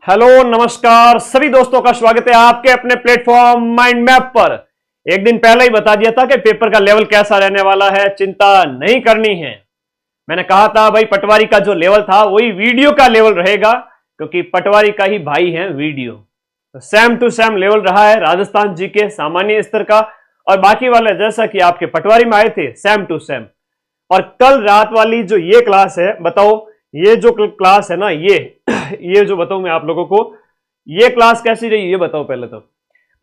Hello नमस्कार सभी दोस्तों का स्वागत है आपके अपने प्लेटफॉर्म माइंड मैप पर। एक दिन पहले ही बता दिया था कि पेपर का लेवल कैसा रहने वाला है, चिंता नहीं करनी है। मैंने कहा था भाई पटवारी का जो लेवल था वही वीडियो का लेवल रहेगा, क्योंकि पटवारी का ही भाई है वीडियो। तो सेम टू सेम लेवल रहा है राजस्थान जी के सामान्य स्तर का, और बाकी वाले जैसा कि आपके पटवारी में आए थे सेम टू सेम। और कल रात वाली जो ये क्लास है, बताओ ये जो क्लास है ना, ये जो बताऊं मैं आप लोगों को, ये क्लास कैसी रही ये बताओ पहले तो।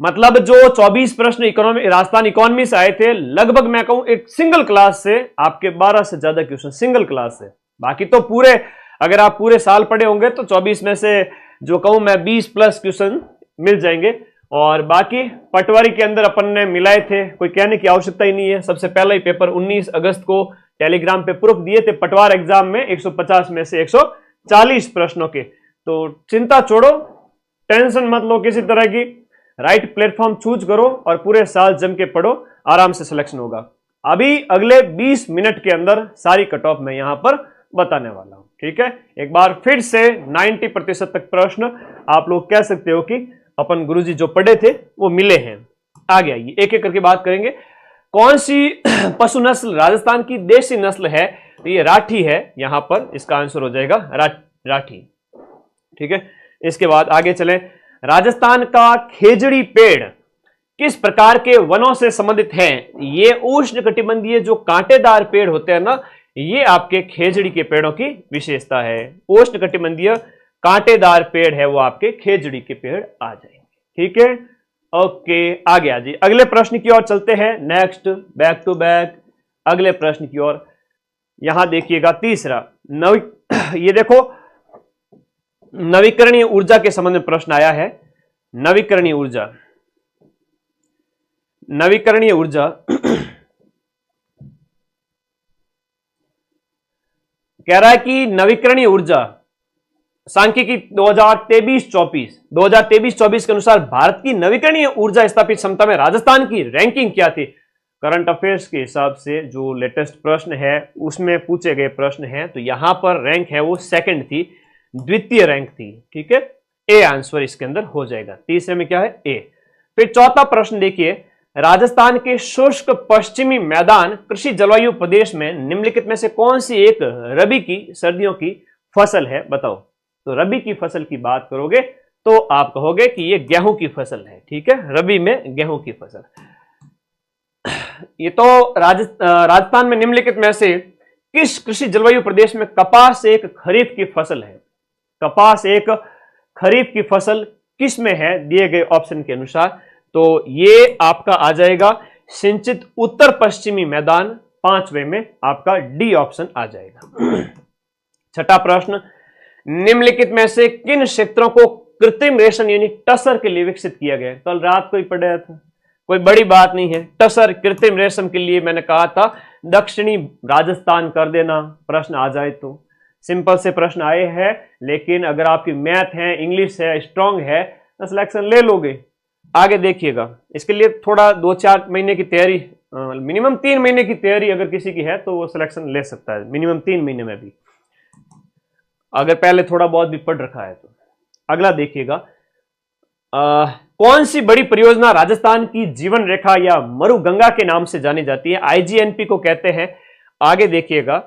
मतलब जो 24 प्रश्न राजस्थान इकोनॉमी से आए थे, लगभग मैं कहूं एक सिंगल क्लास से आपके 12 से ज्यादा क्वेश्चन सिंगल क्लास से। बाकी तो पूरे, अगर आप पूरे साल पढ़े होंगे तो 24 में से जो कहूं मैं 20 प्लस क्वेश्चन मिल जाएंगे। और बाकी पटवारी के अंदर अपन ने मिलाए थे, कोई कहने की आवश्यकता ही नहीं है। सबसे पहला ही पेपर 19 अगस्त को टेलीग्राम पे प्रूफ दिए थे पटवार एग्जाम में 150 में से 140 प्रश्नों के। तो चिंता छोड़ो, टेंशन मत लो किसी तरह की, राइट प्लेटफॉर्म चूज करो और पूरे साल जम के पढ़ो, आराम से सिलेक्शन होगा। अभी अगले 20 मिनट के अंदर सारी कट ऑफ मैं यहां पर बताने वाला हूं, ठीक है। एक बार फिर से 90% तक प्रश्न आप लोग कह सकते हो कि अपन गुरुजी जो पढ़े थे वो मिले हैं। आगे आइए एक एक करके बात करेंगे। कौन सी पशु नस्ल राजस्थान की देसी नस्ल है? तो ये राठी है, यहां पर इसका आंसर हो जाएगा राठी, ठीक है। इसके बाद आगे चलें। राजस्थान का खेजड़ी पेड़ किस प्रकार के वनों से संबंधित है? ये उष्णकटिबंधीय जो कांटेदार पेड़ होते हैं ना, ये आपके खेजड़ी के पेड़ों की विशेषता है। उष्णकटिबंधीय कांटेदार पेड़ है वो आपके खेजड़ी के पेड़ आ जाएंगे, ठीक है। ओके आगे आ जाइए, अगले प्रश्न की ओर चलते हैं। नेक्स्ट बैक टू बैक अगले प्रश्न की ओर। यहां देखिएगा तीसरा ये देखो नवीकरणीय ऊर्जा के संबंध में प्रश्न आया है। नवीकरणीय ऊर्जा कह रहा है कि नवीकरणीय ऊर्जा सांख्यिकी 2023-24 के अनुसार भारत की नवीकरणीय ऊर्जा स्थापित क्षमता में राजस्थान की रैंकिंग क्या थी? करंट अफेयर्स के हिसाब से जो लेटेस्ट प्रश्न है उसमें पूछे गए प्रश्न हैं, तो यहां पर रैंक है वो सेकंड थी, द्वितीय रैंक थी, ठीक है। ए आंसर इसके अंदर हो जाएगा। तीसरे में क्या है? ए। फिर चौथा प्रश्न देखिए, राजस्थान के शुष्क पश्चिमी मैदान कृषि जलवायु प्रदेश में निम्नलिखित में से कौन सी एक रबी की सर्दियों की फसल है? बताओ। तो रबी की फसल की बात करोगे तो आप कहोगे कि ये गेहूं की फसल है, ठीक है। रबी में गेहूं की फसल। ये तो राजस्थान में निम्नलिखित में से किस कृषि जलवायु प्रदेश में कपास एक खरीफ की फसल है? कपास एक खरीफ की फसल किस में है दिए गए ऑप्शन के अनुसार? तो ये आपका आ जाएगा सिंचित उत्तर पश्चिमी मैदान, पांचवें में आपका डी ऑप्शन आ जाएगा। छठा प्रश्न, निम्नलिखित में से किन क्षेत्रों को कृत्रिम रेशम यानी टसर के लिए विकसित किया गया? कल रात को ही पढ़ा था, कोई बड़ी बात नहीं है। टसर कृत्रिम रेशम के लिए मैंने कहा था दक्षिणी राजस्थान कर देना, प्रश्न आ जाए तो। सिंपल से प्रश्न आए हैं, लेकिन अगर आपकी मैथ है, इंग्लिश है, स्ट्रांग है तो सिलेक्शन ले लोगे। आगे देखिएगा, इसके लिए थोड़ा 2-4 महीने की तैयारी, मिनिमम 3 महीने की तैयारी अगर किसी की है तो वो सिलेक्शन ले सकता है, मिनिमम 3 महीने में भी, अगर पहले थोड़ा बहुत भी पढ़ रखा है तो। अगला देखिएगा, कौन सी बड़ी परियोजना राजस्थान की जीवन रेखा या मरुगंगा के नाम से जानी जाती है? आईजीएनपी को कहते हैं। आगे देखिएगा,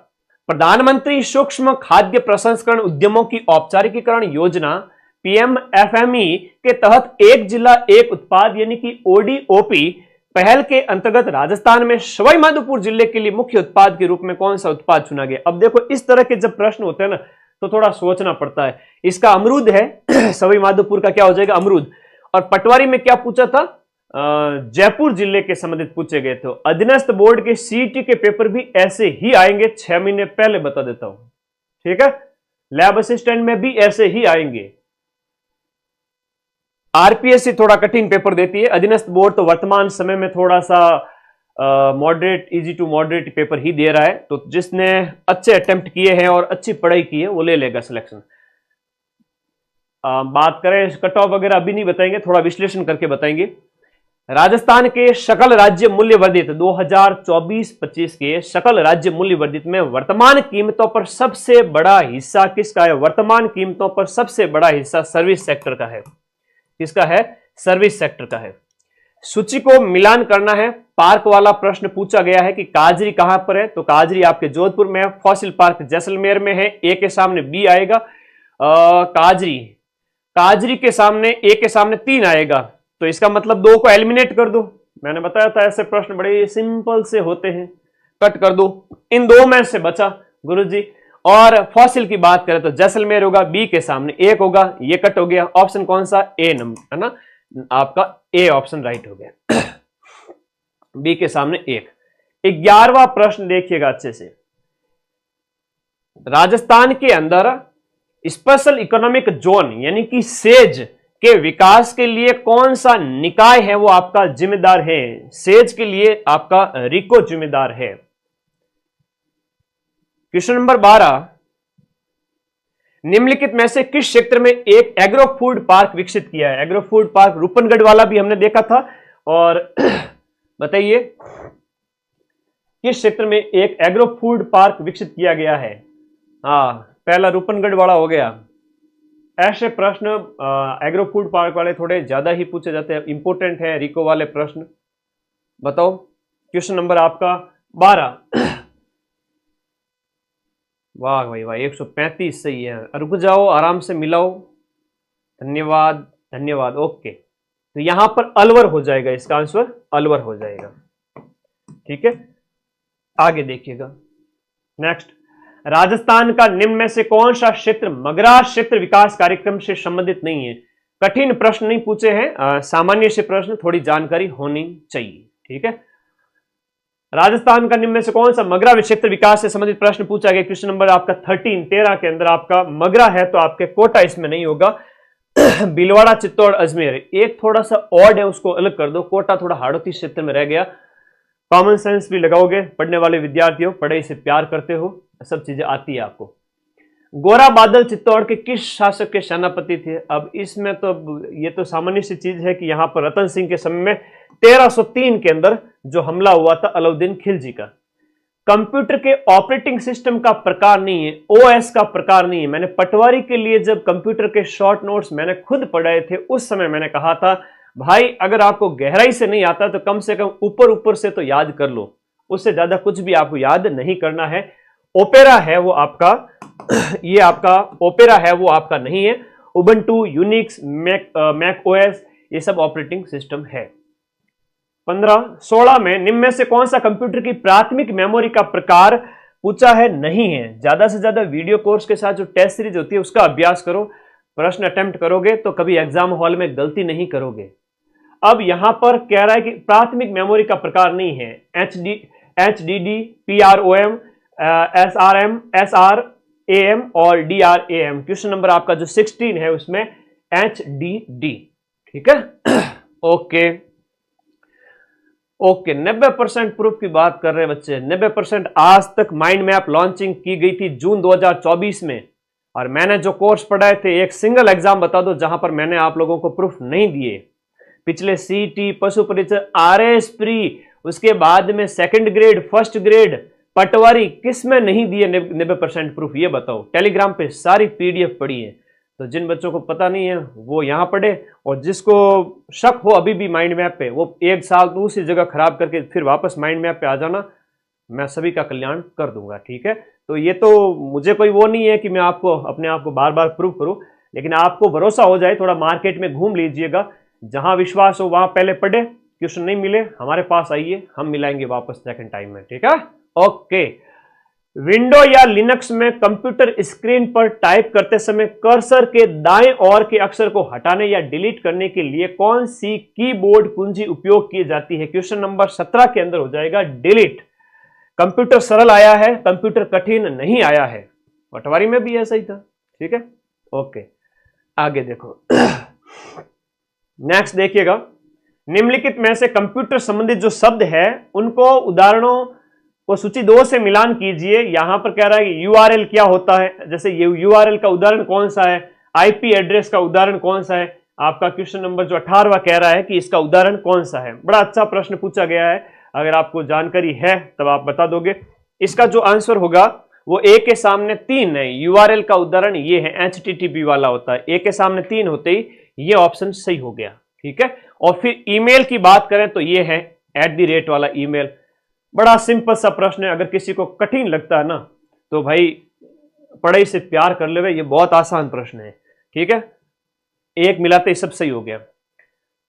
प्रधानमंत्री सूक्ष्म खाद्य प्रसंस्करण उद्यमों की औपचारिकीकरण योजना पीएमएफएमई के तहत एक जिला एक उत्पाद यानी कि ओडीओपी पहल के अंतर्गत राजस्थान में सवाई माधोपुर जिले के लिए मुख्य उत्पाद के रूप में कौन सा उत्पाद चुना गया? अब देखो इस तरह के जब प्रश्न होते हैं ना तो थोड़ा सोचना पड़ता है। इसका अमरूद है, सवाई माधोपुर का क्या हो जाएगा? अमरूद। और पटवारी में क्या पूछा था? जयपुर जिले के संबंधित पूछे गए थे। अधीनस्थ बोर्ड के सीईटी के पेपर भी ऐसे ही आएंगे, 6 महीने पहले बता देता हूं, ठीक है। लैब असिस्टेंट में भी ऐसे ही आएंगे। आरपीएससी थोड़ा कठिन पेपर देती है, अधीनस्थ बोर्ड तो वर्तमान समय में थोड़ा सा moderate, easy to moderate paper ही दे रहा है। तो जिसने अच्छे अटेम्प्ट किए हैं और अच्छी पढ़ाई की है वो ले लेगा सिलेक्शन। बात करें कट ऑफ वगैरह अभी नहीं बताएंगे, थोड़ा विश्लेषण करके बताएंगे। राजस्थान के सकल राज्य मूल्य वर्धित 2024-25 के सकल राज्य मूल्य वर्धित में वर्तमान कीमतों पर सबसे बड़ा हिस्सा किसका है? वर्तमान कीमतों पर सबसे बड़ा हिस्सा सर्विस सेक्टर का है। किसका है? सर्विस सेक्टर का है। सूची को मिलान करना है। पार्क वाला प्रश्न पूछा गया है कि काजरी कहां पर है, तो काजरी आपके जोधपुर में है। फॉसिल पार्क जैसलमेर में है। ए के सामने बी आएगा। काजरी के सामने ए के सामने 3 आएगा, तो इसका मतलब 2 को एलिमिनेट कर दो। मैंने बताया था ऐसे प्रश्न बड़े सिंपल से होते हैं, कट कर दो। इन 2 में से बचा गुरुजी। और फॉसिल की बात करें तो जैसलमेर होगा, बी के सामने 1 होगा, ये कट हो गया। ऑप्शन कौन सा? ए नंबर है ना, आपका ए ऑप्शन राइट हो गया। बी के सामने 1। 11वां प्रश्न देखिएगा अच्छे से। राजस्थान के अंदर स्पेशल इकोनॉमिक जोन यानी कि सेज के विकास के लिए कौन सा निकाय है वो आपका जिम्मेदार है? सेज के लिए आपका रिको जिम्मेदार है। क्वेश्चन नंबर 12, निम्नलिखित में से किस क्षेत्र में एक एग्रो फूड पार्क विकसित किया है? एग्रो फूड पार्क रूपनगढ़ वाला भी हमने देखा था। और बताइए किस क्षेत्र में एक एग्रो फूड पार्क विकसित किया गया है? हाँ, पहला रूपनगढ़ वाला हो गया। ऐसे प्रश्न एग्रो फूड पार्क वाले थोड़े ज्यादा ही पूछे जाते हैं, इंपॉर्टेंट है रिको वाले प्रश्न। बताओ क्वेश्चन नंबर आपका 12। वाह भाई वाह, 135 सही है। रुक जाओ, आराम से मिलाओ। धन्यवाद धन्यवाद। ओके, तो यहां पर अलवर हो जाएगा, इसका आंसर अलवर हो जाएगा। ठीक है, आगे देखिएगा। नेक्स्ट, राजस्थान का निम्न में से कौन सा क्षेत्र मगरा क्षेत्र विकास कार्यक्रम से संबंधित नहीं है? कठिन प्रश्न नहीं पूछे हैं, सामान्य से प्रश्न, थोड़ी जानकारी होनी चाहिए। ठीक है, राजस्थान का निम्न में से कौन सा मगरा क्षेत्र विकास से संबंधित प्रश्न पूछा गया? क्वेश्चन नंबर आपका 13 के अंदर आपका मगरा है, तो आपके कोटा इसमें नहीं होगा। भीलवाड़ा, चित्तौड़, अजमेर एक थोड़ा सा ऑड है, उसको अलग कर दो। कोटा थोड़ा हाड़ौती क्षेत्र में रह गया। कॉमन सेंस भी लगाओगे, पढ़ने वाले विद्यार्थियों, पढ़ाई से प्यार करते हो, सब चीजें आती है आपको। गोरा बादल चित्तौड़ के किस शासक के सेनापति थे? अब इसमें तो ये तो सामान्य सी चीज है कि यहां पर रतन सिंह के समय में 1303 के अंदर जो हमला हुआ था अलाउद्दीन खिलजी का। कंप्यूटर के ऑपरेटिंग सिस्टम का प्रकार नहीं है, ओएस का प्रकार नहीं है। मैंने पटवारी के लिए जब कंप्यूटर के शॉर्ट नोट्स मैंने खुद पढ़ाए थे, उस समय मैंने कहा था भाई अगर आपको गहराई से नहीं आता तो कम से कम ऊपर ऊपर से तो याद कर लो, उससे ज्यादा कुछ भी आपको याद नहीं करना है। ओपेरा है वो आपका, ये आपका ओपेरा है वो आपका नहीं है। उबंटू, यूनिक्स, मैक ओएस, ये सब ऑपरेटिंग सिस्टम है। 15-16 में निम्न में से कौन सा कंप्यूटर की प्राथमिक मेमोरी का प्रकार पूछा है? नहीं है। ज्यादा से ज्यादा वीडियो कोर्स के साथ जो टेस्ट सीरीज होती है उसका अभ्यास करो, प्रश्न अटेम्प्ट करोगे तो कभी एग्जाम हॉल में गलती नहीं करोगे। अब यहां पर कह रहा है कि प्राथमिक मेमोरी का प्रकार नहीं है। HDD, PROM, SRM, SRAM और DRAM। क्वेश्चन नंबर आपका जो 16 है उसमें HDD। ठीक है, ओके ओके। 90% प्रूफ की बात कर रहे हैं बच्चे। 90% आज तक माइंड मैप लॉन्चिंग की गई थी जून 2024 में, और मैंने जो कोर्स पढ़ाए थे, एक सिंगल एग्जाम बता दो जहां पर मैंने आप लोगों को प्रूफ नहीं दिए। पिछले सीटी, पशु परिचय, RS प्री, उसके बाद में सेकंड ग्रेड, फर्स्ट ग्रेड, पटवारी, किस में नहीं दिए 90% प्रूफ? ये बताओ। टेलीग्राम पे सारी PDF पड़ी है, तो जिन बच्चों को पता नहीं है वो यहां पढ़े, और जिसको शक हो अभी भी माइंड मैप पे, वो 1 साल तो उसी जगह खराब करके फिर वापस माइंड मैप पे आ जाना, मैं सभी का कल्याण कर दूंगा। ठीक है, तो ये तो मुझे कोई वो नहीं है कि मैं आपको अपने आप को बार बार प्रूव करूं, लेकिन आपको भरोसा हो जाए, थोड़ा मार्केट में घूम लीजिएगा, जहां विश्वास हो वहां पहले पढ़े। क्वेश्चन नहीं मिले हमारे पास आइए, हम मिलाएंगे वापस सेकंड टाइम में। ठीक है, ओके। विंडो या लिनक्स में कंप्यूटर स्क्रीन पर टाइप करते समय कर्सर के दाएं ओर के अक्षर को हटाने या डिलीट करने के लिए कौन सी कीबोर्ड कुंजी उपयोग की जाती है? क्वेश्चन नंबर 17 के अंदर हो जाएगा डिलीट। कंप्यूटर सरल आया है, कंप्यूटर कठिन नहीं आया है। पटवारी में भी ऐसा ही था। ठीक है, ओके, आगे देखो। नेक्स्ट देखिएगा, निम्नलिखित में से कंप्यूटर संबंधित जो शब्द है उनको उदाहरणों को सूची 2 से मिलान कीजिए। यहां पर कह रहा है कि URL क्या होता है, जैसे URL का उदाहरण कौन सा है, IP एड्रेस का उदाहरण कौन सा है, आपका क्वेश्चन नंबर जो 18वां कह रहा है कि इसका उदाहरण कौन सा है। बड़ा अच्छा प्रश्न पूछा गया है, अगर आपको जानकारी है तब आप बता दोगे। इसका जो आंसर होगा वो ए के सामने 3 है। यूआरएल का उदाहरण ये है, HTTP वाला होता है। ए के सामने 3 होते ही ये ऑप्शन सही हो गया, ठीक है। और फिर ईमेल की बात करें तो ये है @ वाला ईमेल। बड़ा सिंपल सा प्रश्न है, अगर किसी को कठिन लगता है ना तो भाई पढ़ाई से प्यार कर ले, ये बहुत आसान प्रश्न है, ठीक है। एक मिलाते ही सब सही हो गया।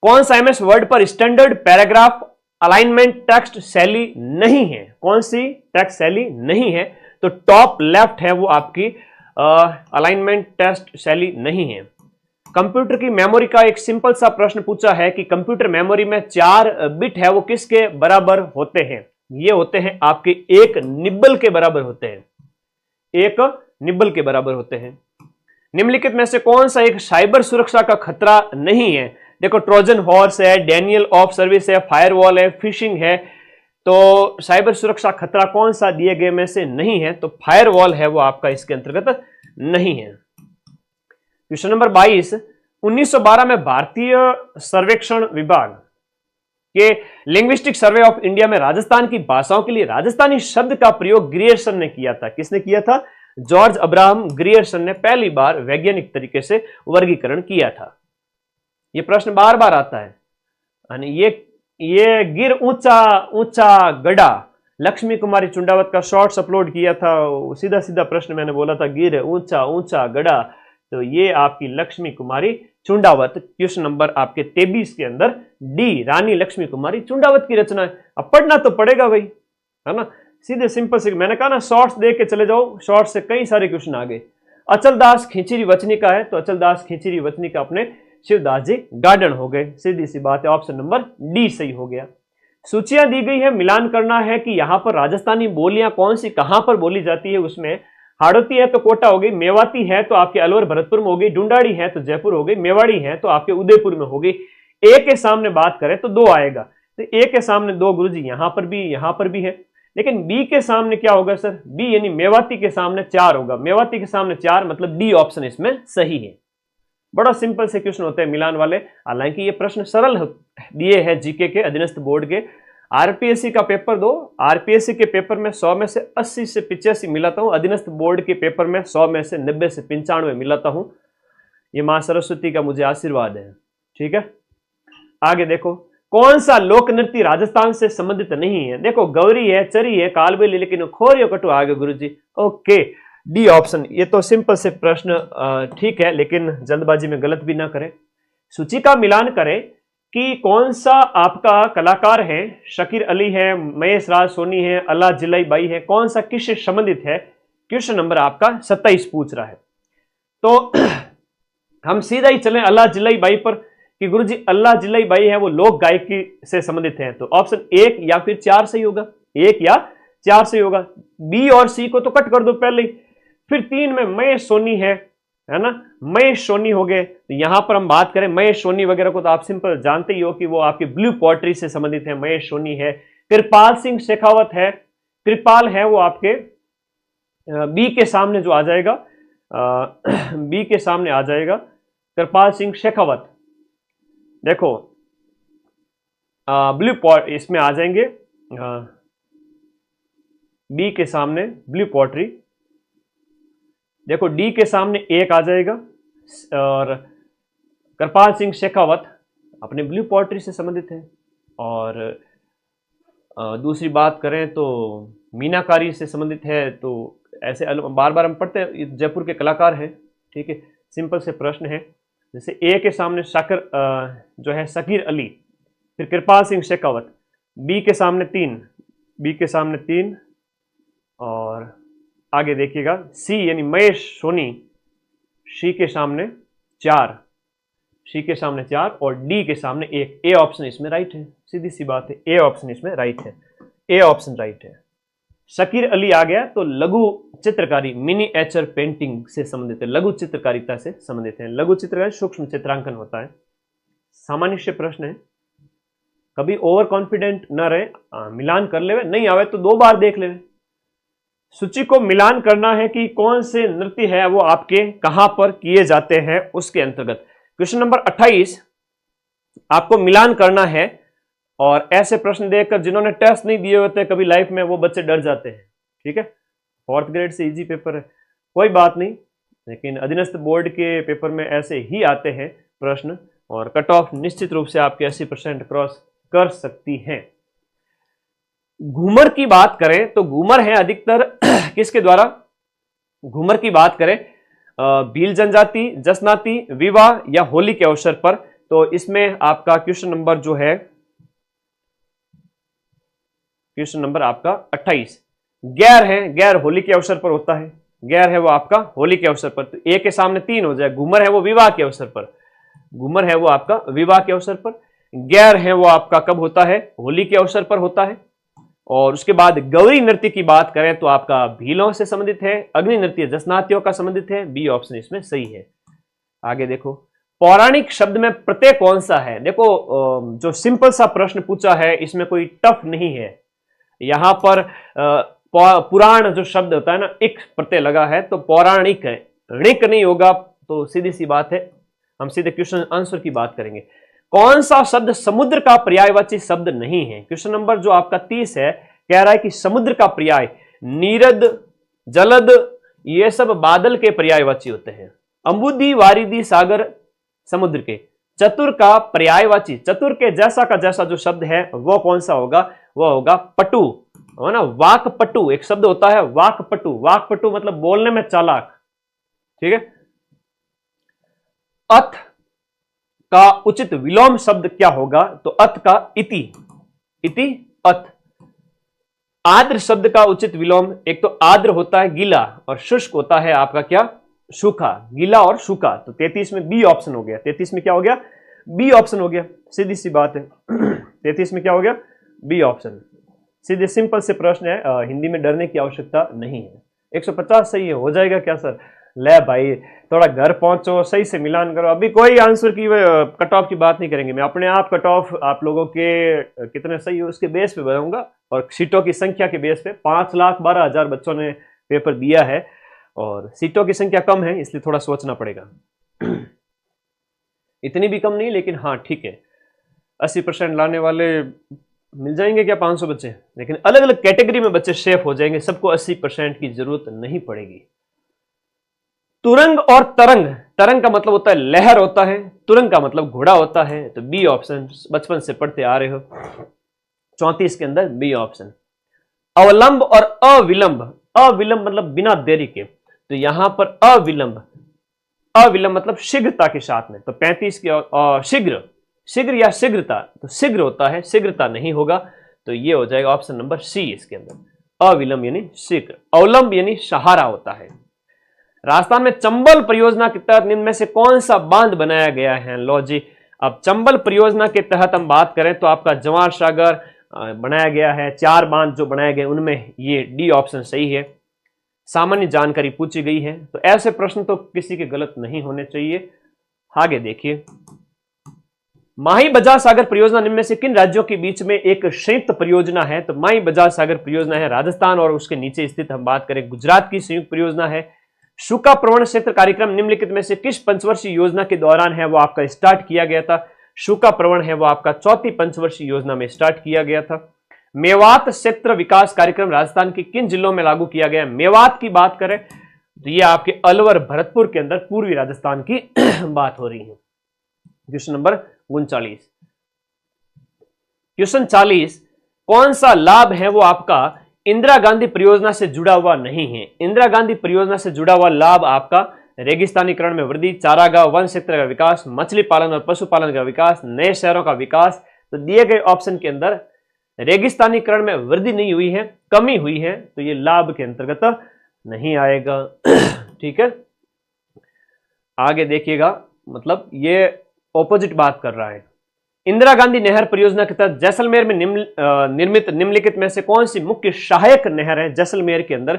कौन सा MS वर्ड पर स्टैंडर्ड पैराग्राफ अलाइनमेंट टेक्स्ट शैली नहीं है? कौन सी टेक्स्ट शैली नहीं है? तो टॉप लेफ्ट है वो आपकी अलाइनमेंट टेक्स्ट शैली नहीं है। कंप्यूटर की मेमोरी का एक सिंपल सा प्रश्न पूछा है कि कंप्यूटर मेमोरी में 4 बिट है वो किसके बराबर होते हैं? ये होते हैं आपके 1 निब्बल के बराबर होते हैं, 1 निब्बल के बराबर होते हैं। निम्नलिखित में से कौन सा एक साइबर सुरक्षा का खतरा नहीं है? देखो, ट्रोजन हॉर्स है, डेनियल ऑफ सर्विस है, फायरवॉल है, फिशिंग है। तो साइबर सुरक्षा खतरा कौन सा दिए गए में से नहीं है? तो फायरवॉल है वो आपका इसके अंतर्गत नहीं है। क्वेश्चन नंबर 22, 1912 में भारतीय सर्वेक्षण विभाग के लिंग्विस्टिक सर्वे ऑफ इंडिया में राजस्थान की भाषाओं के लिए राजस्थानी शब्द का प्रयोग ग्रियर्सन ने किया था। किसने किया था? जॉर्ज अब्राहम ग्रियर्सन ने पहली बार वैज्ञानिक तरीके से वर्गीकरण किया था। यह प्रश्न बार बार आता है। ये गिर ऊंचा ऊंचा गड़ा, लक्ष्मी कुमारी चुंडावत का शॉर्ट्स अपलोड किया था। सीधा सीधा प्रश्न मैंने बोला था, गिर ऊंचा ऊंचा गड़ा, तो ये आपकी लक्ष्मी कुमारी चुंडावत, क्वेश्चन नंबर आपके 23 के अंदर डी, रानी लक्ष्मी कुमारी चुंडावत की रचना है। अब पढ़ना तो पड़ेगा भाई, है ना। सीधे सिंपल से मैंने कहा ना, शॉर्ट्स देख के चले जाओ, शॉर्ट्स से कई सारे क्वेश्चन आ गए। अचलदास खींचीरी वचनी का है, तो अचलदास खींचीरी वचनी का अपने शिवदास जी गार्डन हो गए। सीधी सी बात है, ऑप्शन नंबर डी सही हो गया। सूचियां दी गई है, मिलान करना है कि यहां पर राजस्थानी बोलियां कौन सी कहां पर बोली जाती है। उसमें हाड़ौती है तो कोटा हो गई, मेवाती है तो आपके अलवर भरतपुर में हो गई, डुंडाड़ी है तो जयपुर हो गई, मेवाड़ी है तो आपके उदयपुर में हो गई। ए के सामने बात करें तो 2 आएगा, तो ए के सामने 2 गुरुजी यहां पर भी है। लेकिन बी के सामने क्या होगा सर? बी यानी मेवाती के सामने 4 होगा। मेवाती के सामने 4 मतलब डी ऑप्शन इसमें सही है। बड़ा सिंपल से क्वेश्चन होते हैं मिलान वाले। हालांकि ये प्रश्न सरल दिए हैं जीके के, अधीनस्थ बोर्ड के। आरपीएससी का पेपर दो, आरपीएससी के पेपर में 100 में से 80 से 85 मिलाता हूं, अधीनस्थ बोर्ड के पेपर में 100 में से 90 से 95 मिलाता हूं। ये मां सरस्वती का मुझे आशीर्वाद है, ठीक है। आगे देखो, कौन सा लोक नृत्य राजस्थान से संबंधित नहीं है? देखो, गौरी है, चरी है, कालबेली, लेकिन खोरियो कटु आगे गुरुजी। Okay, D option. ये तो सिंपल से प्रश्न ठीक है, लेकिन जल्दबाजी में गलत भी ना करें। सूची का मिलान करें कि कौन सा आपका कलाकार है। शकीर अली है, महेश राज सोनी है, अल्लाह जिलाई बाई है, कौन सा किससे संबंधित है? क्वेश्चन नंबर आपका 27 पूछ रहा है। तो हम सीधा ही चलें अल्लाह जिलाई बाई पर कि गुरुजी अल्लाह जिलाई बाई है वो लोक गायकी से संबंधित है। तो ऑप्शन 1 या फिर 4 सही होगा, 1 या 4 सही होगा। बी और सी को तो कट कर दो पहले ही। फिर 3 में महेश सोनी है ना, महेश सोनी हो गए। तो यहां पर हम बात करें महेश सोनी वगैरह को तो आप सिंपल जानते ही हो कि वो आपके ब्लू पोएट्री से संबंधित है। महेश सोनी है, कृपाल सिंह शेखावत है, कृपाल है वो आपके बी के सामने जो आ जाएगा, बी के सामने आ जाएगा कृपाल सिंह शेखावत। देखो ब्लू पॉट इसमें आ जाएंगे, बी के सामने ब्लू पोएट्री। देखो डी के सामने 1 आ जाएगा और कृपाल सिंह शेखावत अपने ब्लू पोएट्री से संबंधित है। और दूसरी बात करें तो मीनाकारी से संबंधित है। तो ऐसे बार बार हम पढ़ते हैं, जयपुर के कलाकार हैं, ठीक है। सिंपल से प्रश्न है, जैसे ए के सामने शाकिर जो है शकीर अली, फिर कृपाल सिंह शेखावत, बी के सामने 3, बी के सामने 3 और आगे देखिएगा सी यानी महेश सोनी, सी के सामने 4, सी के सामने 4 और डी के सामने 1। ए ऑप्शन इसमें राइट है, सीधी सी बात है, ए ऑप्शन इसमें राइट है, ए ऑप्शन राइट है। शकीर अली आ गया तो लघु चित्रकारी मिनीएचर पेंटिंग से संबंधित है, लघु चित्रकारिता से संबंधित है। लघु चित्रकारी सूक्ष्म चित्रांकन होता है। सामान्य से प्रश्न है, कभी ओवर कॉन्फिडेंट न रहे, मिलान कर ले, नहीं आवे तो 2 बार देख ले। सूची को मिलान करना है कि कौन से नृत्य है वो आपके कहां पर किए जाते हैं उसके अंतर्गत। क्वेश्चन नंबर 28 आपको मिलान करना है, और ऐसे प्रश्न देखकर जिन्होंने टेस्ट नहीं दिए होते कभी लाइफ में, वो बच्चे डर जाते हैं। ठीक है, 4th ग्रेड से इजी पेपर है, कोई बात नहीं, लेकिन अधीनस्थ बोर्ड के पेपर में ऐसे ही आते हैं प्रश्न, और कट ऑफ निश्चित रूप से आपके 80% क्रॉस कर सकती हैं। घूमर की बात करें तो घूमर है अधिकतर किसके द्वारा, घूमर की बात करें भील जनजाति, जसनाती, विवाह या होली के अवसर पर, तो इसमें आपका क्वेश्चन नंबर जो है, क्वेश्चन नंबर आपका 28 गैर है, गैर होली के अवसर पर होता है, गैर है वो आपका होली के अवसर पर, तो ए के सामने 3 हो जाए, घूमर है वो विवाह के अवसर पर, घूमर है वो आपका विवाह के अवसर पर, गैर है वो आपका कब होता है, होली के अवसर पर होता है। और उसके बाद गौरी नृत्य की बात करें तो आपका भीलों से संबंधित है, अग्नि नृत्य जसनातियों का संबंधित है, बी ऑप्शन इसमें सही है। आगे देखो, पौराणिक शब्द में प्रत्यय कौन सा है। देखो जो सिंपल सा प्रश्न पूछा है, इसमें कोई टफ नहीं है। यहां पर पुराण जो शब्द होता है ना, इक प्रत्यय लगा है, तो पौराणिक है, ऋक नहीं होगा, तो सीधी सी बात है, हम सीधे क्वेश्चन आंसर की बात करेंगे। कौन सा शब्द समुद्र का पर्यायवाची शब्द नहीं है। क्वेश्चन नंबर जो आपका 30 है, कह रहा है कि समुद्र का पर्याय नीरद, जलद, ये सब बादल के पर्यायवाची होते हैं। अम्बुदी, वारिदी, सागर समुद्र के। चतुर का पर्यायवाची, चतुर के जैसा का जैसा जो शब्द है वो कौन सा होगा, वो होगा पटु, है ना, वाकपटु एक शब्द होता है, वाकपटु, वाकपटु मतलब बोलने में चालाक। ठीक है, अथ का उचित विलोम शब्द क्या होगा, तो अथ का इति, इति अथ। आर्द्र शब्द का उचित विलोम, एक तो आर्द्र होता है गीला, और शुष्क होता है आपका क्या, सूखा, गीला और सूखा, तो 33 में बी ऑप्शन हो गया। 33 में क्या हो गया, बी ऑप्शन हो गया, सीधी सी बात है। 33 में क्या हो गया, बी ऑप्शन। सीधे सिंपल से प्रश्न है, हिंदी में डरने की आवश्यकता नहीं है। 150 सही है, हो जाएगा क्या सर, ले भाई थोड़ा घर पहुंचो, सही से मिलान करो। अभी कोई आंसर की कट ऑफ की बात नहीं करेंगे, मैं अपने आप कट ऑफ आप लोगों के कितने सही है उसके बेस पे बताऊंगा, और सीटों की संख्या के बेस पे। 5,12,000 बच्चों ने पेपर दिया है, और सीटों की संख्या कम है, इसलिए थोड़ा सोचना पड़ेगा। इतनी भी कम नहीं, लेकिन हाँ ठीक है, 80% लाने वाले मिल जाएंगे क्या 500 बच्चे, लेकिन अलग अलग कैटेगरी में बच्चे शेफ हो जाएंगे, सबको 80% की जरूरत नहीं पड़ेगी। तुरंग और तरंग, तरंग का मतलब होता है लहर होता है, तुरंग का मतलब घोड़ा होता है, तो बी ऑप्शन बचपन से पढ़ते आ रहे हो। 34 के अंदर बी ऑप्शन। अवलंब और अविलंब, अविलंब मतलब बिना देरी के, तो यहां पर अविलंब, अविलंब मतलब शीघ्रता के साथ में, तो 35 के शीघ्र, शीघ्र या शीघ्रता, तो शीघ्र होता है, शीघ्रता नहीं होगा, तो ये हो जाएगा ऑप्शन नंबर सी इसके अंदर, अविलंब यानी शीघ्र। अवलंब यानी सहारा होता है। राजस्थान में चंबल परियोजना के तहत निम्न में से कौन सा बांध बनाया गया है, लो जी। अब चंबल परियोजना के तहत हम बात करें तो आपका जवाहर सागर बनाया गया है, 4 बांध जो बनाए गए उनमें ये डी ऑप्शन सही है। सामान्य जानकारी पूछी गई है, तो ऐसे प्रश्न तो किसी के गलत नहीं होने चाहिए। आगे देखिए, माही बजाज सागर परियोजना निम्न में से किन राज्यों के बीच में एक संयुक्त परियोजना है, तो माही बजाज सागर परियोजना है राजस्थान और उसके नीचे स्थित हम बात करें गुजरात की संयुक्त परियोजना है। शुका प्रवण क्षेत्र कार्यक्रम निम्नलिखित में से किस पंचवर्षीय योजना के दौरान है, वो आपका स्टार्ट किया गया था। शुका प्रवण है वो आपका 4थी पंचवर्षीय योजना में स्टार्ट किया गया था। मेवात क्षेत्र विकास कार्यक्रम राजस्थान के किन जिलों में लागू किया गया। मेवात की बात करें तो ये आपके अलवर भरतपुर के अंदर पूर्वी राजस्थान की बात हो रही है। क्वेश्चन नंबर 39, क्वेश्चन 40, कौन सा लाभ है वो आपका इंदिरा गांधी परियोजना से जुड़ा हुआ नहीं है। इंदिरा गांधी परियोजना से जुड़ा हुआ लाभ आपका रेगिस्तानीकरण में वृद्धि, चारागाह, वन क्षेत्र का विकास, मछली पालन और पशुपालन का विकास, नए शहरों का विकास। तो दिए गए ऑप्शन के अंदर रेगिस्तानीकरण में वृद्धि नहीं हुई है, कमी हुई है, तो ये लाभ के अंतर्गत नहीं आएगा। ठीक है, आगे देखिएगा, मतलब ये ऑपोजिट बात कर रहा है। इंदिरा गांधी नहर परियोजना के तहत जैसलमेर में निर्मित निम्नलिखित में से कौन सी मुख्य सहायक नहर है। जैसलमेर के अंदर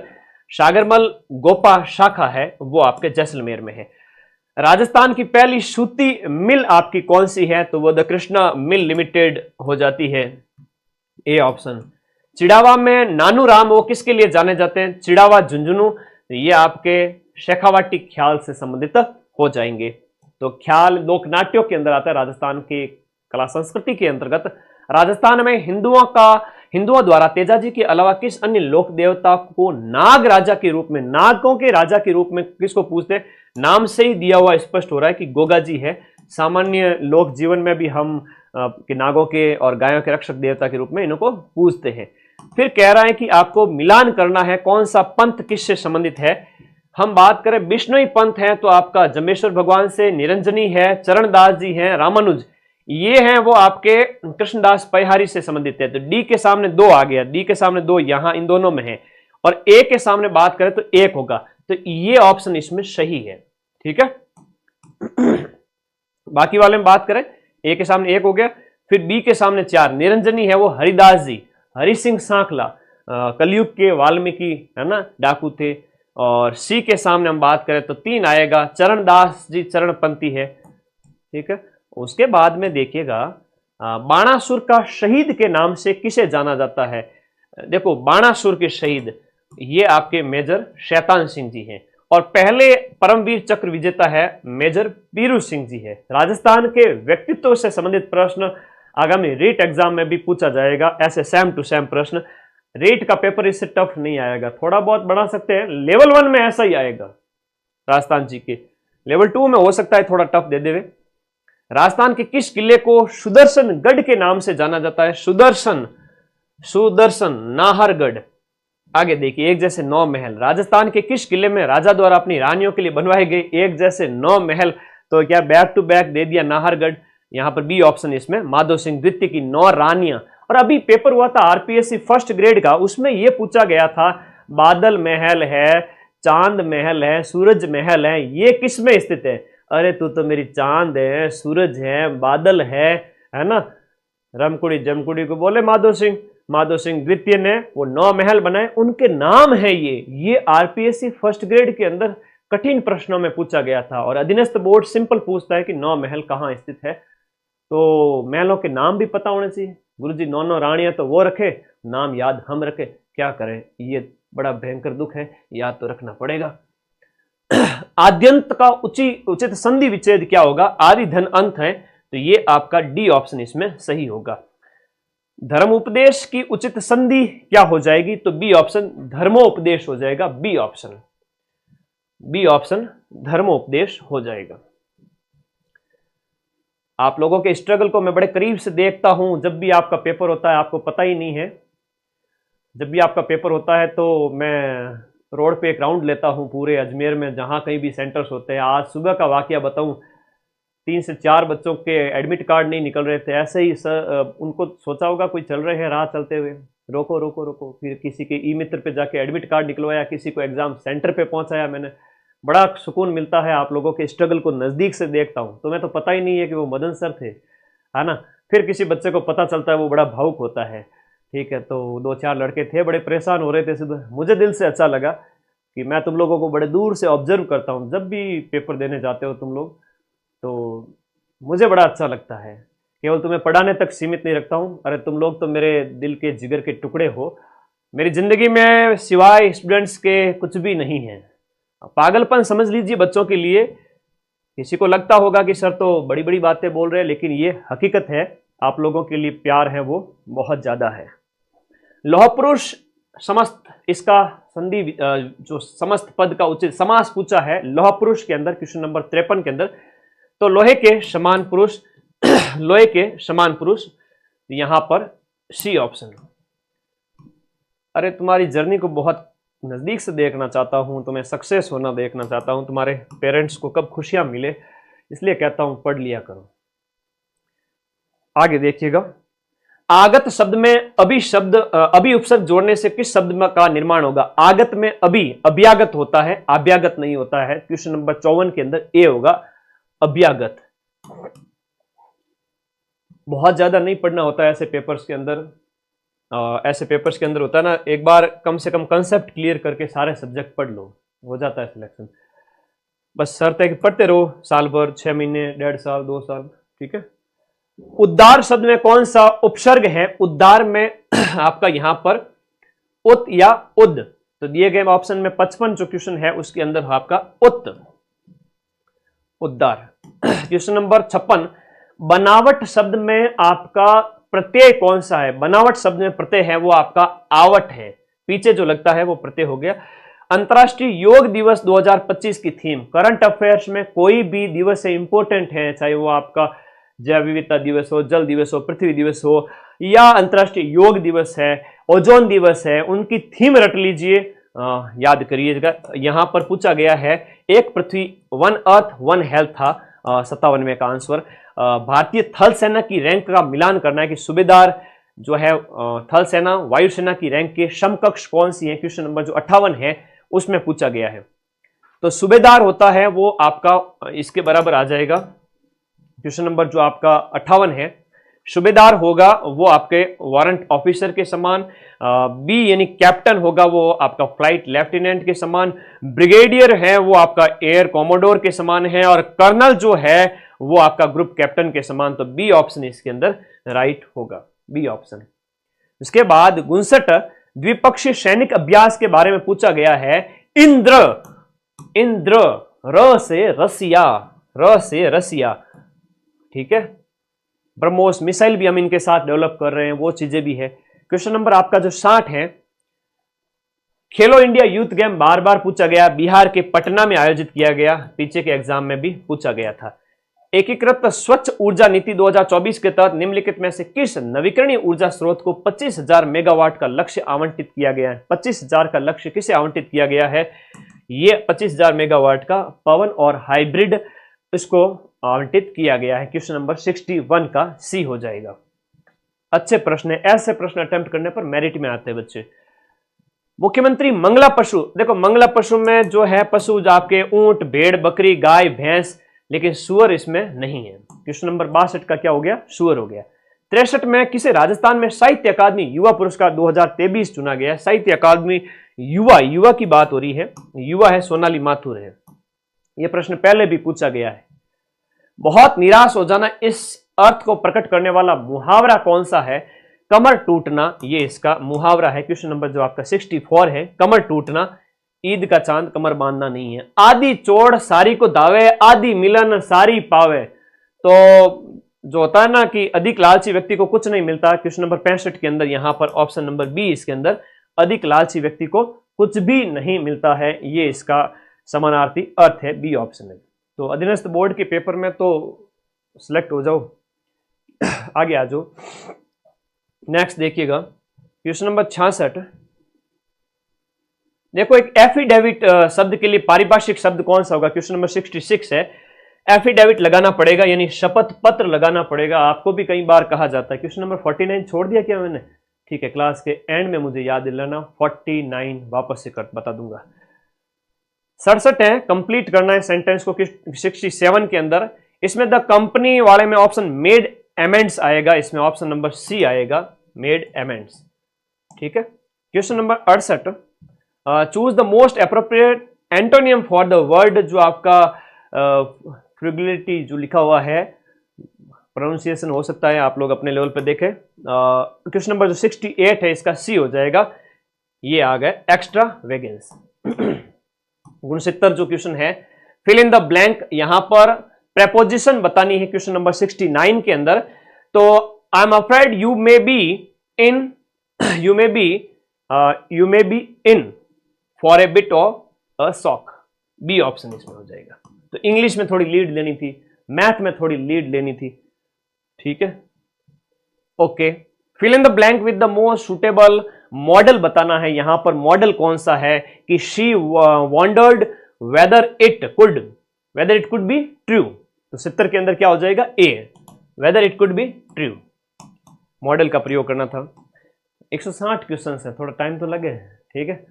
सागरमल गोपा शाखा है, वो आपके जैसलमेर में है। राजस्थान की पहली सूती मिल आपकी कौन सी है, तो वो द कृष्णा मिल लिमिटेड हो जाती है, ए ऑप्शन। चिड़ावा में नानू राम वो किसके लिए जाने जाते हैं, चिड़ावा झुंझुनू, ये आपके शेखावाटी ख्याल से संबंधित हो जाएंगे। तो ख्याल लोक नाट्यों के अंदर आता है। राजस्थान के कला संस्कृति के अंतर्गत राजस्थान में हिंदुओं द्वारा तेजाजी के अलावा किस अन्य लोक देवता को नाग राजा के रूप में, नागों के राजा के रूप में किसको पूजते? नाम से ही दिया हुआ स्पष्ट हो रहा है कि गोगा जी है। सामान्य लोक जीवन में भी हम नागों के और गायों के रक्षक देवता के रूप में इनको पूजते हैं। फिर कह रहा है कि आपको मिलान करना है कौन सा पंथ किससे संबंधित है। हम बात करें विष्णुई पंथ है तो आपका जम्बेश्वर भगवान से, निरंजनी है, चरणदास जी हैं, रामानुज, ये हैं वो आपके कृष्णदास परिहारी से संबंधित है। तो डी के सामने 2 आ गया, डी के सामने 2 यहां इन दोनों में है, और ए के सामने बात करें तो 1 होगा। तो ये ऑप्शन इसमें सही है। ठीक है, बाकी वाले में बात करें, ए के सामने 1 हो गया, फिर बी के सामने 4, निरंजनी है वो हरिदास जी, हरि सिंह सांखला, कलयुग के वाल्मीकि है ना, डाकू थे। और सी के सामने हम बात करें तो 3 आएगा, चरणदास जी चरणपंथी है। ठीक है, उसके बाद में देखिएगा बाणासुर का शहीद के नाम से किसे जाना जाता है। देखो बाणासुर के शहीद ये आपके मेजर शैतान सिंह जी हैं, और पहले परमवीर चक्र विजेता है मेजर पीरू सिंह जी है। राजस्थान के व्यक्तित्व से संबंधित प्रश्न आगामी रीट एग्जाम में भी पूछा जाएगा, ऐसे सेम टू सेम प्रश्न। रीट का पेपर इससे टफ नहीं आएगा, थोड़ा बहुत बढ़ा सकते हैं। लेवल 1 में ऐसा ही आएगा राजस्थान जी के, लेवल 2 में हो सकता है थोड़ा टफ दे देवे। राजस्थान के किस किले को सुदर्शन गढ़ के नाम से जाना जाता है? सुदर्शन नाहरगढ़। आगे देखिए, एक जैसे 9 महल। राजस्थान के किस किले में राजा द्वारा अपनी रानियों के लिए बनवाए गए एक जैसे 9 महल? तो क्या बैक टू बैक दे दिया नाहरगढ़। यहां पर बी ऑप्शन इसमें, माधव सिंह द्वितीय की 9 रानियां। और अभी पेपर हुआ था आरपीएससी फर्स्ट ग्रेड का, उसमें यह पूछा गया था बादल महल है, चांद महल है, सूरज महल है, ये किस में स्थित है? अरे तू तो मेरी चांद है, सूरज है, बादल है ना। रमकुड़ी जमकुड़ी को बोले माधव सिंह द्वितीय ने वो 9 महल बनाए, उनके नाम है ये आरपीएससी फर्स्ट ग्रेड के अंदर कठिन प्रश्नों में पूछा गया था। और अधीनस्थ बोर्ड सिंपल पूछता है कि 9 महल कहां स्थित है, तो महलों के नाम भी पता होने चाहिए। गुरुजी 9 रानियां तो वो रखे, नाम याद हम रखे, क्या करें, ये बड़ा भयंकर दुख है, याद तो रखना पड़ेगा। आद्यंत का उचित संधि विच्छेद क्या होगा? आदि धन अंत है, तो ये आपका डी ऑप्शन इसमें सही होगा। धर्म उपदेश की उचित संधि क्या हो जाएगी? तो बी ऑप्शन धर्मोपदेश हो जाएगा। बी ऑप्शन धर्मोपदेश हो जाएगा। आप लोगों के स्ट्रगल को मैं बड़े करीब से देखता हूं। जब भी आपका पेपर होता है, आपको पता ही नहीं है, जब भी आपका पेपर होता है तो मैं रोड पे एक राउंड लेता हूं पूरे अजमेर में, जहां कहीं भी सेंटर्स होते हैं। आज सुबह का वाकया बताऊं, 3 से 4 बच्चों के एडमिट कार्ड नहीं निकल रहे थे। ऐसे ही सर, उनको सोचा होगा कोई चल रहे हैं राह चलते हुए, रोको रोको रोको, फिर किसी के ई मित्र पे जाके एडमिट कार्ड निकलवाया, किसी को एग्जाम सेंटर पे पहुंचाया मैंने। बड़ा सुकून मिलता है, आप लोगों के स्ट्रगल को नज़दीक से देखता हूँ। तुम्हें तो पता ही नहीं है कि वो मदन सर थे, है ना। फिर किसी बच्चे को पता चलता है, वो बड़ा भावुक होता है। ठीक है, तो 2-4 लड़के थे, बड़े परेशान हो रहे थे सुबह। मुझे दिल से अच्छा लगा कि मैं तुम लोगों को बड़े दूर से ऑब्जर्व करता हूँ। जब भी पेपर देने जाते हो तुम लोग, तो मुझे बड़ा अच्छा लगता है। केवल तुम्हें पढ़ाने तक सीमित नहीं रखता हूँ, अरे तुम लोग तो मेरे दिल के जिगर के टुकड़े हो। मेरी ज़िंदगी में सिवाय स्टूडेंट्स के कुछ भी नहीं है। पागलपन समझ लीजिए बच्चों के लिए। किसी को लगता होगा कि सर तो बड़ी बड़ी बातें बोल रहे हैं, लेकिन ये हकीकत है। आप लोगों के लिए प्यार है वो बहुत ज़्यादा है। लौह पुरुष समस्त, इसका संधि जो समस्त पद का उचित समास पूछा है लौह पुरुष के अंदर, क्वेश्चन नंबर 53 के अंदर, तो लोहे के समान पुरुष लोहे के समान पुरुष, यहां पर सी ऑप्शन। अरे तुम्हारी जर्नी को बहुत नजदीक से देखना चाहता हूं, तुम्हें सक्सेस होना देखना चाहता हूं, तुम्हारे पेरेंट्स को कब खुशियां मिले, इसलिए कहता हूं पढ़ लिया करो। आगे देखिएगा, आगत शब्द में अभी उपसर्ग जोड़ने से किस शब्द का निर्माण होगा? आगत में अभ्यागत होता है, आभ्यागत नहीं होता है। क्वेश्चन नंबर 54 के अंदर ए होगा, अभ्यागत। बहुत ज्यादा नहीं पढ़ना होता है ऐसे पेपर्स के अंदर। ऐसे पेपर्स के अंदर होता है ना, एक बार कम से कम कंसेप्ट क्लियर करके सारे सब्जेक्ट पढ़ लो, हो जाता है सिलेक्शन। बस शर्त है कि पढ़ते रहो साल भर, 6 महीने, 1.5 साल, 2 साल। ठीक है। उद्दार शब्द में कौन सा उपसर्ग है? उद्दार में आपका यहां पर उत या उद, तो दिए गए ऑप्शन में 55 जो क्वेश्चन है उसके अंदर आपका उत। उद्गार। क्वेश्चन नंबर 56, बनावट शब्द में आपका प्रत्यय कौन सा है? बनावट शब्द में प्रत्यय है वो आपका आवट है, पीछे जो लगता है वो प्रत्यय हो गया। अंतर्राष्ट्रीय योग दिवस 2025 की थीम, करंट अफेयर्स में कोई भी दिवस है इंपॉर्टेंट है, चाहे वो आपका जैव विविधता दिवस हो, जल दिवस हो, पृथ्वी दिवस हो, या अंतर्राष्ट्रीय योग दिवस है, ओजोन दिवस है, उनकी थीम रट लीजिए, याद करिएगा। यहां पर पूछा गया है एक पृथ्वी, वन अर्थ वन हेल्थ था 57वें का आंसर। भारतीय थल सेना की रैंक का मिलान करना है कि सूबेदार जो है थल सेना वायुसेना की रैंक के समकक्ष कौन सी है? क्वेश्चन नंबर जो 58 है उसमें पूछा गया है। तो सूबेदार होता है वो आपका इसके बराबर आ जाएगा। क्वेश्चन नंबर जो आपका 58 है, सूबेदार होगा वो आपके वारंट ऑफिसर के समान। बी यानी कैप्टन होगा वो आपका फ्लाइट लेफ्टिनेंट के समान। ब्रिगेडियर है वो आपका एयर कॉमोडोर के समान है, और कर्नल जो है वो आपका ग्रुप कैप्टन के समान। तो बी ऑप्शन इसके अंदर राइट होगा, बी ऑप्शन। इसके बाद 59, द्विपक्षीय सैनिक अभ्यास के बारे में पूछा गया है। इंद्र, इंद्र, र से रसिया, र से रसिया, ठीक है। ब्रह्मोस मिसाइल भी हम इनके साथ डेवलप कर रहे हैं, वो चीजें भी है। क्वेश्चन नंबर आपका जो 60 है, खेलो इंडिया यूथ गेम बार बार पूछा गया, बिहार के पटना में आयोजित किया गया, पीछे के एग्जाम में भी पूछा गया था। एकीकृत स्वच्छ ऊर्जा नीति 2024 के तहत निम्नलिखित में से किस नवीकरणीय ऊर्जा स्रोत को 25,000 मेगावाट का लक्ष्य आवंटित किया गया है? 25,000 का लक्ष्य किसे आवंटित किया गया है? ये 25,000 मेगावाट का पवन और हाइब्रिड इसको आवंटित किया गया है। क्वेश्चन नंबर 61 का सी हो जाएगा। अच्छे प्रश्न है, ऐसे प्रश्न अटेम्प्ट करने पर मेरिट में आते हैं बच्चे। मुख्यमंत्री मंगला पशु, देखो मंगला पशु में जो है पशु आपके ऊंट, भेड़, बकरी, गाय, भैंस, लेकिन सुअर इसमें नहीं है। क्वेश्चन नंबर 62 का क्या हो गया? सुअर हो गया। 63 में किसे राजस्थान में साहित्य अकादमी युवा पुरस्कार 2023 चुना गया? साहित्य अकादमी युवा, युवा की बात हो रही है, युवा है सोनाली माथुर है। यह प्रश्न पहले भी पूछा गया है। बहुत निराश हो जाना, इस अर्थ को प्रकट करने वाला मुहावरा कौन सा है? कमर टूटना, ये इसका मुहावरा है। क्वेश्चन नंबर जो आपका 64 है, कमर टूटना, ईद का चांद कमर बांधना नहीं है। आदि चोड़ सारी को दावे, आदि मिलन सारी पावे। तो जो होता है ना कि अधिक लालची व्यक्ति को कुछ नहीं मिलता, क्वेश्चन नंबर 65 के अंदर यहां पर ऑप्शन नंबर बी इसके अंदर, अधिक लालची व्यक्ति को कुछ भी नहीं मिलता है, ये इसका समानार्थी अर्थ है, बी ऑप्शन है। तो अधीनस्थ बोर्ड के पेपर में तो सिलेक्ट हो जाओ, आगे आ जाओ। नेक्स्ट देखिएगा क्वेश्चन नंबर 66। देखो एक एफिडेविट शब्द के लिए पारिभाषिक शब्द कौन सा होगा? क्वेश्चन नंबर 66 है। एफिडेविट लगाना पड़ेगा, यानी शपथ पत्र लगाना पड़ेगा। आपको भी कई बार कहा जाता है। क्वेश्चन नंबर 49 छोड़ दिया क्या मैंने? ठीक है, क्लास के एंड में मुझे याद दिलाना। 49 वापस से कर बता दूंगा। 67 है, कंप्लीट करना है सेंटेंस को 67 के अंदर। इसमें द कंपनी वाले में ऑप्शन मेड एमेंड्स आएगा, इसमें ऑप्शन नंबर सी आएगा, मेड एमेंड्स। ठीक है। Question number 68, choose the most appropriate antonym for the word, जो आपका फ्रिगलिटी जो लिखा हुआ है, प्रोनाउंसिएशन हो सकता है, आप लोग अपने लेवल पे देखें। क्वेश्चन नंबर जो 68 है इसका सी हो जाएगा, ये आ गए एक्स्ट्रा वेगेंस। 69 जो क्वेश्चन है, फिल इन द ब्लैंक, यहां पर प्रेपोजिशन बतानी है क्वेश्चन नंबर 69 के अंदर। तो I am afraid you may be in, you may be in for a bit of a shock, B option इसमें हो जाएगा। तो इंग्लिश में थोड़ी लीड लेनी थी, मैथ में थोड़ी लीड लेनी थी। ठीक है, okay. Fill in the blank with the most suitable modal बताना है। यहां पर मॉडल कौन सा है कि she wondered whether it could be true. तो 70 के अंदर क्या हो जाएगा? A, whether it could be true. Modal का प्रयोग करना था। 160 क्वेश्चन है, थोड़ा टाइम तो लगे। ठीक है।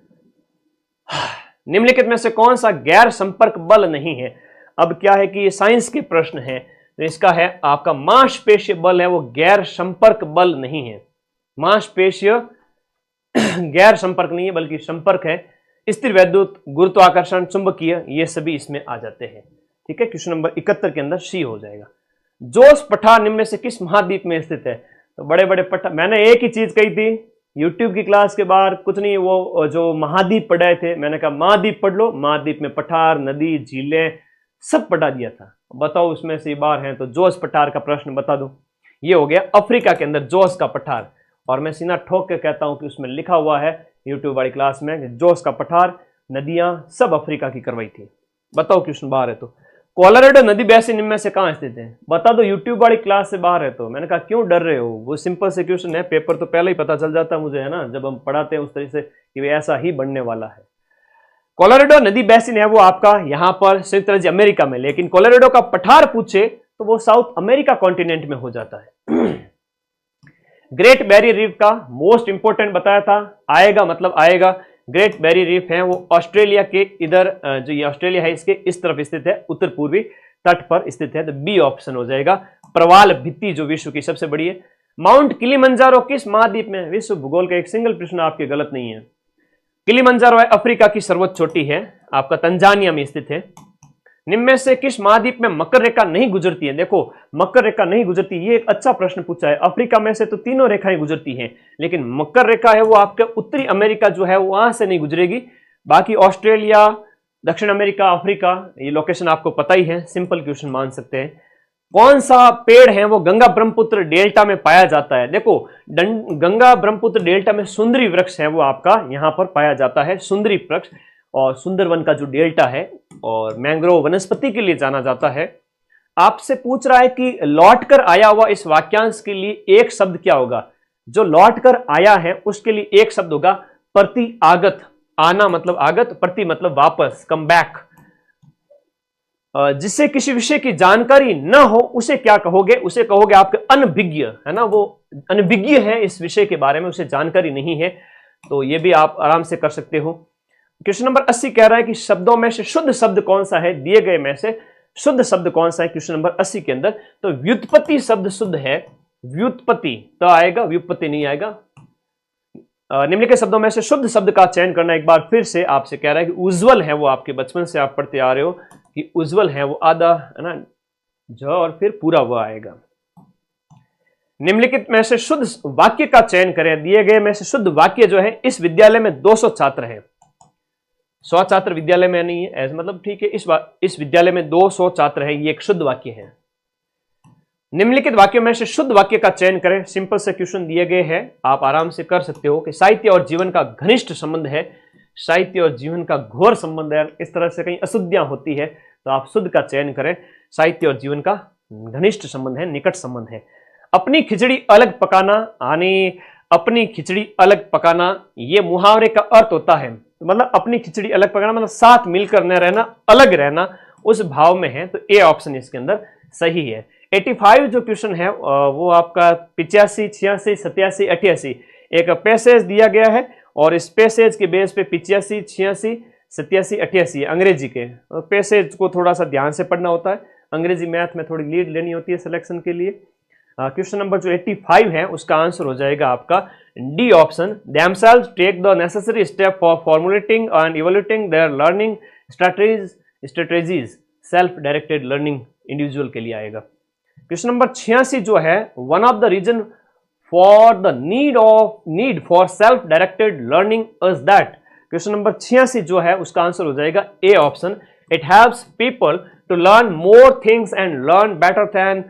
निम्नलिखित में से कौन सा गैर संपर्क बल नहीं है? अब क्या है कि ये साइंस के प्रश्न है, तो इसका है आपका मांसपेशीय बल है, वो गैर संपर्क बल नहीं है। मांसपेशीय गैर संपर्क नहीं है बल्कि संपर्क है। स्थिर वैद्युत, गुरुत्वाकर्षण, चुंबकीय, ये सभी इसमें आ जाते हैं। ठीक है। क्वेश्चन नंबर 71 के अंदर सी हो जाएगा। जोश पठार निम्न में से किस महाद्वीप में स्थित है? तो बड़े बड़े पठार, मैंने एक ही चीज कही थी यूट्यूब की क्लास के बाहर, कुछ नहीं, वो जो महाद्वीप पढ़ाए थे, मैंने कहा महाद्वीप पढ़ लो। महाद्वीप में पठार, नदी, झीलें, सब पढ़ा दिया था। बताओ उसमें से बार है तो जोश पठार का प्रश्न बता दो। ये हो गया अफ्रीका के अंदर जोश का पठार, और मैं सीना ठोक के कहता हूं कि उसमें लिखा हुआ है यूट्यूब वाली क्लास में कि जोश का पठार नदियां सब अफ्रीका की करवाई थी। बताओ क्वेश्चन बाहर है तो। कोलोराडो नदी बेसिन इनमें से कहां स्थित है, बता दो। यूट्यूब वाली क्लास से बाहर है तो। मैंने कहा क्यों डर रहे हो, वो सिंपल से क्वेश्चन है, पेपर तो पहले ही पता चल जाता है मुझे, है ना, जब हम पढ़ाते हैं उस तरीके से कि वे ऐसा ही बनने वाला है। कोलोराडो नदी बेसिन है वो आपका यहां पर संयुक्त राज्य अमेरिका में, लेकिन कोलोराडो का पठार पूछे तो वो साउथ अमेरिका कॉन्टिनेंट में हो जाता है। ग्रेट बैरियर रीफ का मोस्ट इंपोर्टेंट बताया था, आएगा मतलब आएगा। ग्रेट बैरियर रीफ है वो ऑस्ट्रेलिया के इधर, जो ये ऑस्ट्रेलिया है इसके इस तरफ स्थित है, उत्तर पूर्वी तट पर स्थित है, तो बी ऑप्शन हो जाएगा। प्रवाल भित्ति जो विश्व की सबसे बड़ी है। माउंट किलिमंजारो किस महाद्वीप में, विश्व भूगोल का एक सिंगल प्रश्न आपके गलत नहीं है। किलिमंजारो है अफ्रीका की सर्वोच्च चोटी है, आपका तंजानिया में स्थित है। निम्न में से किस महाद्वीप में मकर रेखा नहीं गुजरती है, देखो मकर रेखा नहीं गुजरती, ये एक अच्छा प्रश्न पूछा है। अफ्रीका में से तो तीनों रेखाएं गुजरती हैं, लेकिन मकर रेखा है वो आपके उत्तरी अमेरिका जो है वहां से नहीं गुजरेगी। बाकी ऑस्ट्रेलिया, दक्षिण अमेरिका, अफ्रीका, ये लोकेशन आपको पता ही है, सिंपल क्वेश्चन मान सकते हैं। कौन सा पेड़ है वो गंगा ब्रह्मपुत्र डेल्टा में पाया जाता है, देखो गंगा ब्रह्मपुत्र डेल्टा में सुंदरी वृक्ष है वो आपका यहां पर पाया जाता है, सुंदरी वृक्ष। और सुंदरवन का जो डेल्टा है और मैंग्रोव वनस्पति के लिए जाना जाता है। आपसे पूछ रहा है कि लौट कर आया हुआ इस वाक्यांश के लिए एक शब्द क्या होगा, जो लौट कर आया है उसके लिए एक शब्द होगा प्रति आगत। आना मतलब आगत, प्रति मतलब वापस, कम बैक। जिससे किसी विषय की जानकारी न हो उसे क्या कहोगे, उसे कहोगे आपके अनभिज्ञ, है ना, वो अनभिज्ञ है इस विषय के बारे में, उसे जानकारी नहीं है। तो ये भी आप आराम से कर सकते हो। क्वेश्चन नंबर 80 कह रहा है कि शब्दों में से शुद्ध शब्द कौन सा है, दिए गए में से शुद्ध शब्द कौन सा है क्वेश्चन नंबर 80 के अंदर। तो व्युत्पत्ति शब्द शुद्ध है, व्युत्पत्ति तो आएगा, व्युत्पत्ति नहीं आएगा। निम्नलिखित शब्दों में से शुद्ध शब्द का चयन करना। एक बार फिर से आपसे कह रहा है कि उज्जवल है वो आपके बचपन से आप पढ़ते आ रहे हो कि उज्जवल है वो आधा, है ना, ज और फिर पूरा वो आएगा। निम्नलिखित में से शुद्ध वाक्य का चयन करें। दिए गए में से शुद्ध वाक्य जो है, इस विद्यालय में 200 छात्र हैं। 100 छात्र विद्यालय में नहीं है, ऐसा मतलब ठीक है, इस विद्यालय में 200 छात्र है, ये एक शुद्ध वाक्य है। निम्नलिखित वाक्यों में से शुद्ध वाक्य का चयन करें। सिंपल से क्वेश्चन दिए गए हैं, आप आराम से कर सकते हो कि साहित्य और जीवन का घनिष्ठ संबंध है, साहित्य और जीवन का घोर संबंध है। इस तरह से कहीं अशुद्धियां होती है तो आप शुद्ध का चयन करें। साहित्य और जीवन का घनिष्ठ संबंध है, निकट संबंध है। अपनी खिचड़ी अलग पकाना, यानी अपनी खिचड़ी अलग पकाना, ये मुहावरे का अर्थ होता है, मतलब अपनी खिचड़ी अलग पकाना मतलब साथ मिलकर न रहना, अलग रहना, उस भाव में है। तो ए ऑप्शन इसके अंदर सही है। 85 जो क्वेश्चन है वो आपका 85, 86, 87, 88 एक पैसेज दिया गया है, और इस पैसेज के बेस पे 85, 86, 87, 88 अंग्रेजी के पैसेज को थोड़ा सा ध्यान से पढ़ना होता है। अंग्रेजी मैथ में थोड़ी लीड लेनी होती है सिलेक्शन के लिए। क्वेश्चन नंबर जो 85 है उसका आंसर हो जाएगा आपका D option. themselves take the necessary step for formulating and evaluating their learning strategies self directed learning individual के लिए आएगा। क्वेश्चन नंबर 86 जो है, one of the reason for the need for self directed learning is that. Question number 86 जो है उसका answer हो जाएगा A option. It helps people to learn more things and learn better than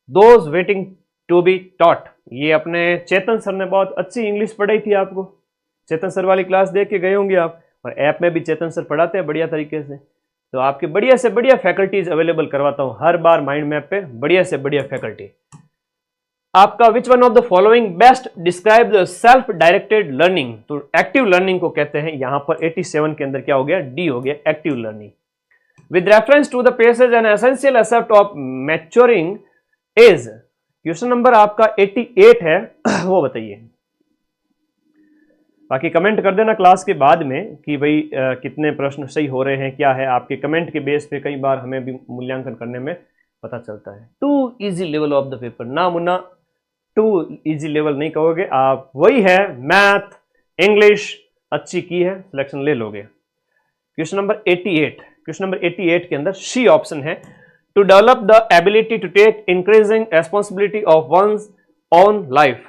those waiting to be taught. ये अपने चेतन sir ने बहुत अच्छी इंग्लिश पढ़ाई थी आपको, चेतन सर वाली क्लास देख के गए होंगे आप, और ऐप में भी चेतन सर पढ़ाते हैं बढ़िया तरीके से। तो आपके बढ़िया से बढ़िया फैकल्टीज अवेलेबल करवाता हूं हर बार माइंड मैप पे, बढ़िया से बढ़िया फैकल्टी। आपका which one of the following best describe the self directed learning. तो एक्टिव लर्निंग को कहते हैं। यहां पर 87 के अंदर क्या हो गया, डी हो गया, active learning. With reference to the passage an essential aspect of maturing is. Question number आपका 88 है, वो बताइए। बाकी कमेंट कर देना क्लास के बाद में कि भाई कितने प्रश्न सही हो रहे हैं, क्या है। आपके कमेंट के बेस पे कई बार हमें भी मूल्यांकन करने में पता चलता है। Too easy level of the paper, ना मुन्ना टू इजी लेवल नहीं कहोगे आप, वही है मैथ इंग्लिश अच्छी की है, सिलेक्शन ले लोगे। क्वेश्चन नंबर 88, क्वेश्चन नंबर 88 के अंदर सी ऑप्शन है, to develop the ability to take increasing responsibility of one's own life.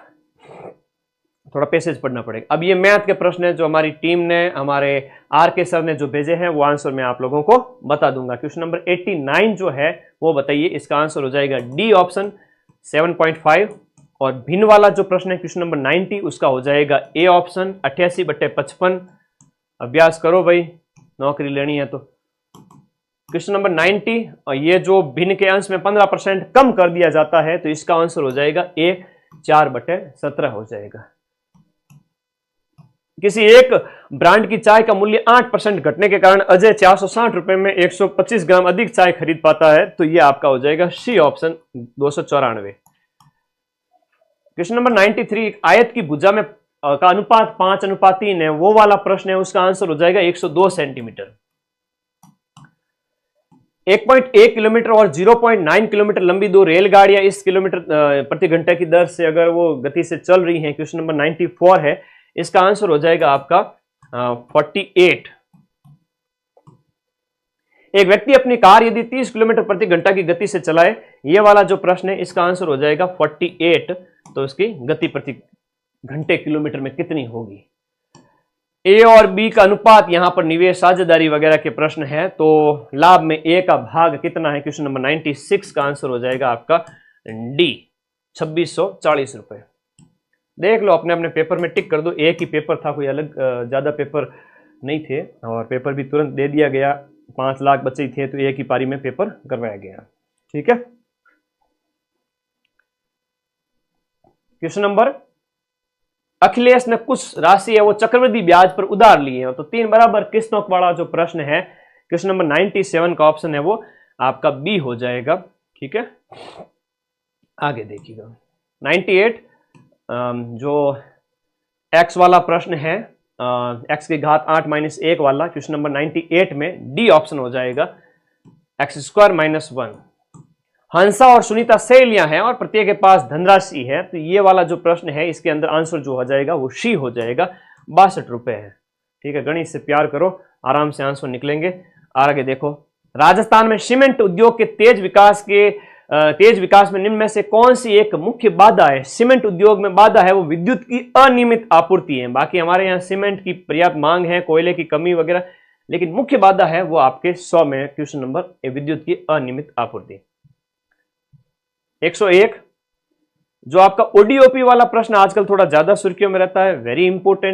थोड़ा पैसेज पढ़ना पड़ेगा। अब ये मैथ के प्रश्न है जो हमारी टीम ने, हमारे आर के सर ने जो भेजे हैं, वो आंसर मैं आप लोगों को बता दूंगा। क्वेश्चन नंबर 89 जो है वो बताइए, इसका आंसर हो जाएगा डी ऑप्शन 7.5। और भिन्न वाला जो प्रश्न है क्वेश्चन नंबर 90, उसका हो जाएगा ए ऑप्शन 88/55। अभ्यास करो भाई, नौकरी लेनी है तो। क्वेश्चन नंबर 90, और ये जो भिन्न के अंश में 15% कम कर दिया जाता है, तो इसका आंसर हो जाएगा ए 4/17 हो जाएगा। किसी एक ब्रांड की चाय का मूल्य 8% घटने के कारण अजय 460 रुपए में 125 ग्राम अधिक चाय खरीद पाता है, तो यह आपका हो जाएगा सी ऑप्शन 294। क्वेश्चन नंबर 93, आयत की भुजा में का अनुपात 5:3 है, वो वाला प्रश्न है, उसका आंसर हो जाएगा 102 सेंटीमीटर। 1.1 किलोमीटर और 0.9 किलोमीटर लंबी दो रेलगाड़ियां इस किलोमीटर प्रति घंटे की दर से अगर वो गति से चल रही हैं, क्वेश्चन नंबर 94 है, इसका आंसर हो जाएगा आपका 48। एक व्यक्ति अपनी कार यदि 30 किलोमीटर प्रति घंटा की गति से चलाए, ये वाला जो प्रश्न है, इसका आंसर हो जाएगा 48। तो इसकी गति प्रति घंटे किलोमीटर में कितनी होगी। ए और बी का अनुपात, यहां पर निवेश साझेदारी वगैरह के प्रश्न है, तो लाभ में ए का भाग कितना है, क्वेश्चन नंबर 96 का आंसर हो जाएगा आपका डी 2640 रुपए। देख लो, अपने अपने पेपर में टिक कर दो। एक ही पेपर था, कोई अलग ज्यादा पेपर नहीं थे, और पेपर भी तुरंत दे दिया गया। 5 लाख बच्चे ही थे, तो एक ही पारी में पेपर करवाया गया। ठीक है। क्वेश्चन नंबर, अखिलेश ने कुछ राशि है वो चक्रवृद्धि ब्याज पर उधार ली है, तो 3 बराबर किस्तों वाला जो प्रश्न है, क्वेश्चन नंबर 97 का ऑप्शन है वो आपका बी हो जाएगा। ठीक है, आगे देखिएगा 98, जो x वाला प्रश्न है, x की घात 8 - 1 वाला, क्वेश्चन नंबर 98 में डी ऑप्शन हो जाएगा x² - 1। हंसा और सुनीता सहेलियां हैं और प्रत्येक के पास धनराशि है, तो ये वाला जो प्रश्न है, इसके अंदर आंसर जो हो जाएगा वो सी हो जाएगा, 62 रुपए है। ठीक है, गणित से प्यार करो, आराम से आंसर निकलेंगे। आगे देखो, राजस्थान में सीमेंट उद्योग के तेज विकास में निम्न में से कौन सी एक मुख्य बाधा है। सीमेंट उद्योग में बाधा है वो विद्युत की अनियमित आपूर्ति है। बाकी हमारे यहाँ सीमेंट की पर्याप्त मांग है, कोयले की कमी वगैरह, लेकिन मुख्य बाधा है वो आपके 100 में क्वेश्चन नंबर विद्युत की अनियमित आपूर्ति। 101, जो आपका ओडीओपी वाला प्रश्न आजकल थोड़ा ज्यादा सुर्खियों में रहता है, वेरी इंपॉर्टेंट।